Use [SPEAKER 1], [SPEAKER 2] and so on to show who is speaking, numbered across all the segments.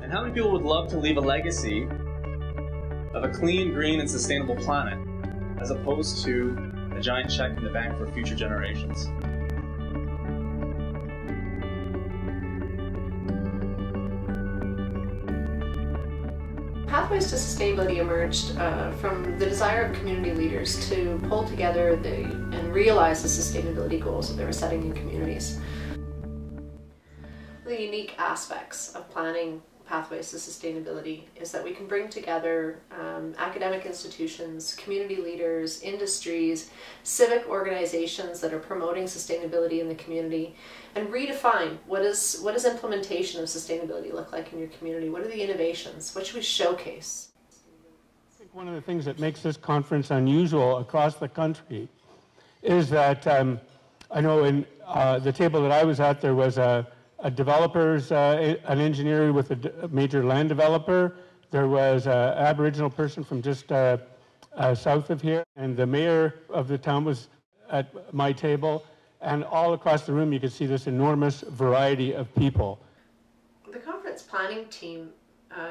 [SPEAKER 1] And how many people would love to leave a legacy of a clean, green, and sustainable planet, as opposed to a giant check in the bank for future generations?
[SPEAKER 2] Pathways to Sustainability emerged from the desire of community leaders to pull together and realize the sustainability goals that they were setting in communities. The unique aspects of planning Pathways to Sustainability is that we can bring together academic institutions, community leaders, industries, civic organizations that are promoting sustainability in the community, and redefine what does implementation of sustainability look like in your community? What are the innovations? What should we showcase?
[SPEAKER 3] I think one of the things that makes this conference unusual across the country is that I know in the table that I was at, there was a developer's, an engineer with a major land developer. There was an Aboriginal person from just south of here, and the mayor of the town was at my table. And all across the room, you could see this enormous variety of people.
[SPEAKER 2] The conference planning team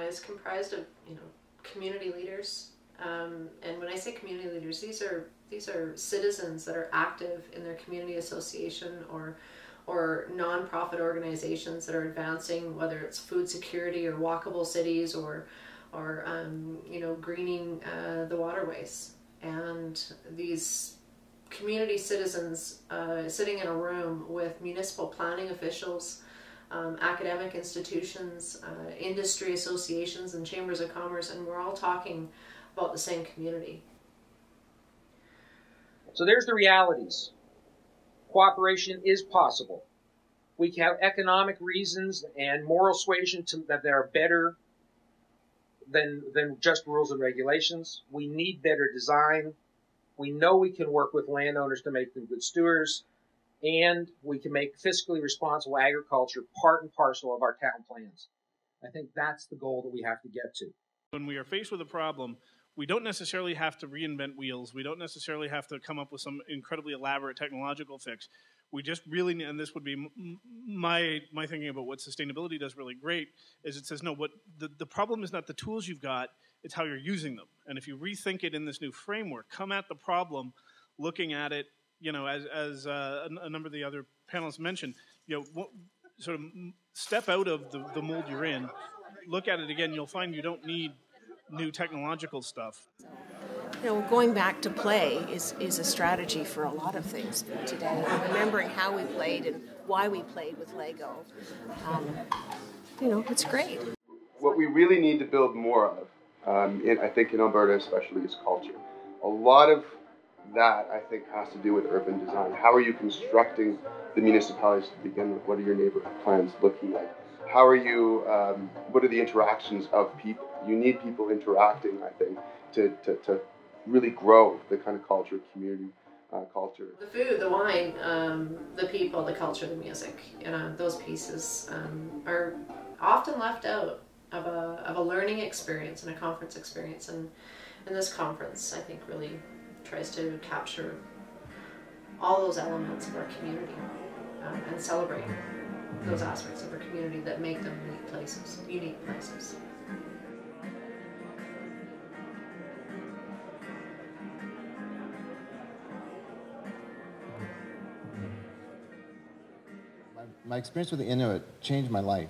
[SPEAKER 2] is comprised of, community leaders. And when I say community leaders, these are citizens that are active in their community association or non-profit organizations that are advancing, whether it's food security or walkable cities or greening the waterways. And these community citizens sitting in a room with municipal planning officials, academic institutions, industry associations and chambers of commerce, and we're all talking about the same community.
[SPEAKER 4] So there's the realities. Cooperation is possible. We can have economic reasons and moral suasion that are better than just rules and regulations. We need better design. We know we can work with landowners to make them good stewards, and we can make fiscally responsible agriculture part and parcel of our town plans. I think that's the goal that we have to get to.
[SPEAKER 5] When we are faced with a problem, we don't necessarily have to reinvent wheels. We don't necessarily have to come up with some incredibly elaborate technological fix. We just really, and this would be my thinking about what sustainability does really great, is it says, no, what the problem is not the tools you've got, it's how you're using them. And if you rethink it in this new framework, come at the problem, looking at it, as a number of the other panelists mentioned, sort of step out of the mold you're in, look at it again, you'll find you don't need new technological stuff.
[SPEAKER 6] Going back to play is a strategy for a lot of things today. Remembering how we played and why we played with Lego. It's great.
[SPEAKER 7] What we really need to build more of, I think in Alberta especially, is culture. A lot of that, I think, has to do with urban design. How are you constructing the municipalities to begin with? What are your neighborhood plans looking like? How are you, what are the interactions of people? You need people interacting, I think, to really grow the kind of culture, community culture.
[SPEAKER 2] The food, the wine, the people, the culture, the music, those pieces are often left out of a learning experience and a conference experience. And this conference, I think, really tries to capture all those elements of our community and celebrate those aspects of our community that make them unique places.
[SPEAKER 8] My experience with the Inuit changed my life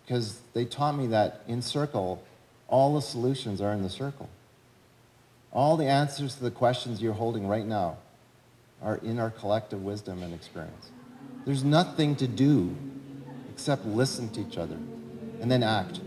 [SPEAKER 8] because they taught me that in circle, all the solutions are in the circle. All the answers to the questions you're holding right now are in our collective wisdom and experience. There's nothing to do except listen to each other and then act.